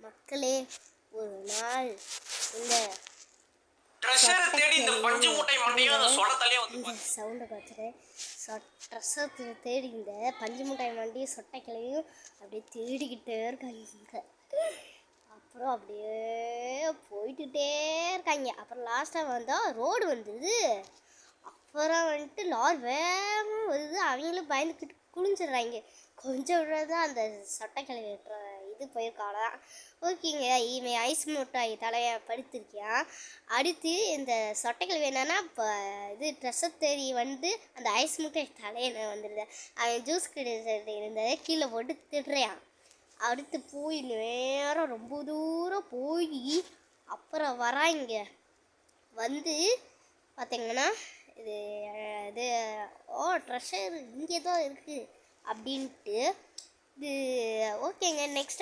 மக்களே, ஒரு நாள் இந்த ட்ரெஷரை தேடி இந்த பஞ்சு மூட்டை மண்டையும் அந்த சொடத்தலையே வந்து சவுண்டை பார்த்துட்டேன். ட்ரெஸ்ஸை தேடி இந்த பஞ்சு மூட்டாய் மண்டியும் சொட்டைக்கலையும் அப்படியே தேடிக்கிட்டே இருக்காங்க. அப்புறம் அப்படியே போயிட்டுட்டே இருக்காங்க. அப்புறம் லாஸ்ட்டாக வந்தால் ரோடு வந்துடுது. அப்புறம் வந்துட்டு லாரி வேகமாக வருது. அவங்களும் பயந்துக்கிட்டு குளிஞ்சிடுறாங்க. கொஞ்சம் விடுறதான் அந்த சொட்டைக்கிளை வெட்டுற இது போயிருக்காளாம். ஓகேங்க, இவன் ஐஸ் மூட்டாய் தலையை படுத்திருக்கியான். அடுத்து இந்த சொட்டைக்கிளை என்னன்னா இப்போ இது ட்ரெஸ்ஸை தேடி வந்து அந்த ஐஸ் மூட்டை தலையை வந்துடுது. அவன் ஜூஸ் கிடையாது இருந்ததை கீழே போட்டு திடுறான். அடுத்து போய் நேரம் ரொம்ப தூரம் போய் அப்புறம் வராங்க. வந்து பார்த்தீங்கன்னா இது இது ட்ரெஷர் இங்கே தான் இருக்குது அப்படின்ட்டு இது. ஓகேங்க, நெக்ஸ்ட்